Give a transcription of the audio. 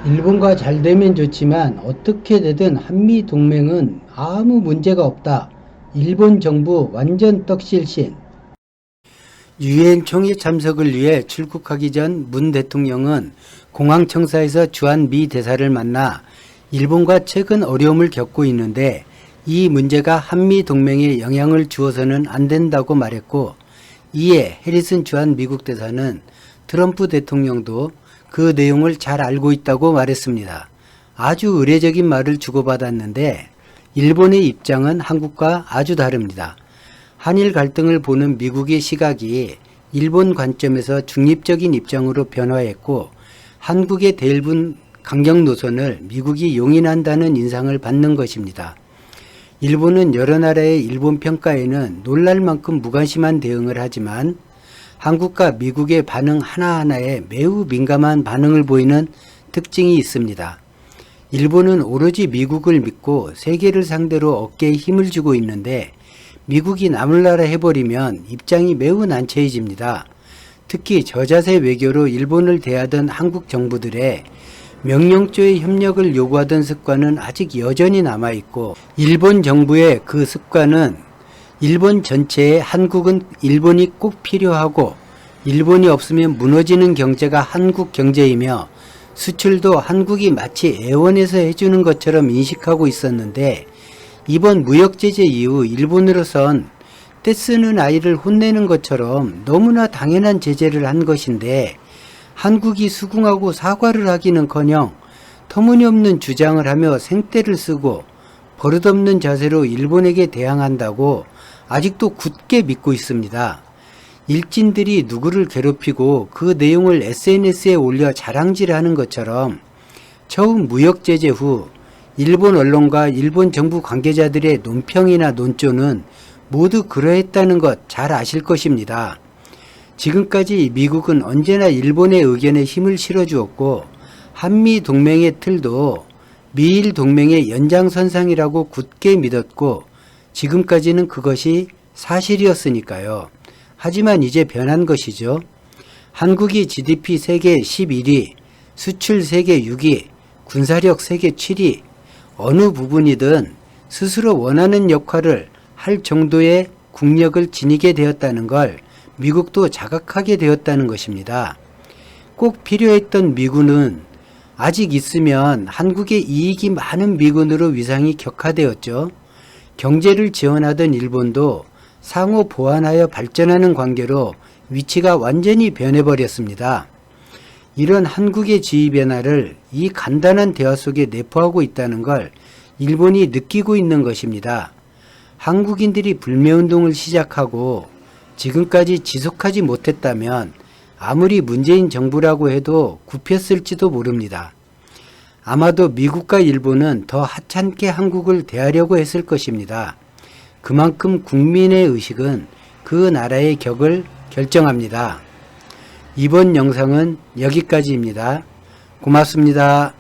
일본과 잘 되면 좋지만 어떻게 되든 한미 동맹은 아무 문제가 없다. 일본 정부 완전 떡실신. 유엔 총회 참석을 위해 출국하기 전 문 대통령은 공항청사에서 주한 미 대사를 만나 일본과 최근 어려움을 겪고 있는데 이 문제가 한미 동맹에 영향을 주어서는 안 된다고 말했고, 이에 해리슨 주한 미국 대사는 트럼프 대통령도 그 내용을 잘 알고 있다고 말했습니다. 아주 의례적인 말을 주고받았는데 일본의 입장은 한국과 아주 다릅니다. 한일 갈등을 보는 미국의 시각이 일본 관점에서 중립적인 입장으로 변화했고, 한국의 대일본 강경 노선을 미국이 용인한다는 인상을 받는 것입니다. 일본은 여러 나라의 일본 평가에는 놀랄 만큼 무관심한 대응을 하지만 한국과 미국의 반응 하나하나에 매우 민감한 반응을 보이는 특징이 있습니다. 일본은 오로지 미국을 믿고 세계를 상대로 어깨에 힘을 주고 있는데 미국이 나몰라라 해버리면 입장이 매우 난처해집니다. 특히 저자세 외교로 일본을 대하던 한국 정부들의 명령조의 협력을 요구하던 습관은 아직 여전히 남아있고, 일본 정부의 그 습관은 일본 전체에 한국은 일본이 꼭 필요하고 일본이 없으면 무너지는 경제가 한국 경제이며 수출도 한국이 마치 애원해서 해주는 것처럼 인식하고 있었는데, 이번 무역제재 이후 일본으로선 떼쓰는 아이를 혼내는 것처럼 너무나 당연한 제재를 한 것인데 한국이 수긍하고 사과를 하기는커녕 터무니없는 주장을 하며 생떼를 쓰고 버릇없는 자세로 일본에게 대항한다고 아직도 굳게 믿고 있습니다. 일진들이 누구를 괴롭히고 그 내용을 SNS에 올려 자랑질하는 것처럼 처음 무역제재 후 일본 언론과 일본 정부 관계자들의 논평이나 논조는 모두 그러했다는 것 잘 아실 것입니다. 지금까지 미국은 언제나 일본의 의견에 힘을 실어주었고 한미 동맹의 틀도 미일 동맹의 연장선상이라고 굳게 믿었고 지금까지는 그것이 사실이었으니까요. 하지만 이제 변한 것이죠. 한국이 GDP 세계 11위, 수출 세계 6위, 군사력 세계 7위, 어느 부분이든 스스로 원하는 역할을 할 정도의 국력을 지니게 되었다는 걸 미국도 자각하게 되었다는 것입니다. 꼭 필요했던 미군은 아직 있으면 한국의 이익이 많은 미군으로 위상이 격화되었죠. 경제를 지원하던 일본도 상호 보완하여 발전하는 관계로 위치가 완전히 변해버렸습니다. 이런 한국의 지위 변화를 이 간단한 대화 속에 내포하고 있다는 걸 일본이 느끼고 있는 것입니다. 한국인들이 불매운동을 시작하고 지금까지 지속하지 못했다면 아무리 문재인 정부라고 해도 굽혔을지도 모릅니다. 아마도 미국과 일본은 더 하찮게 한국을 대하려고 했을 것입니다. 그만큼 국민의 의식은 그 나라의 격을 결정합니다. 이번 영상은 여기까지입니다. 고맙습니다.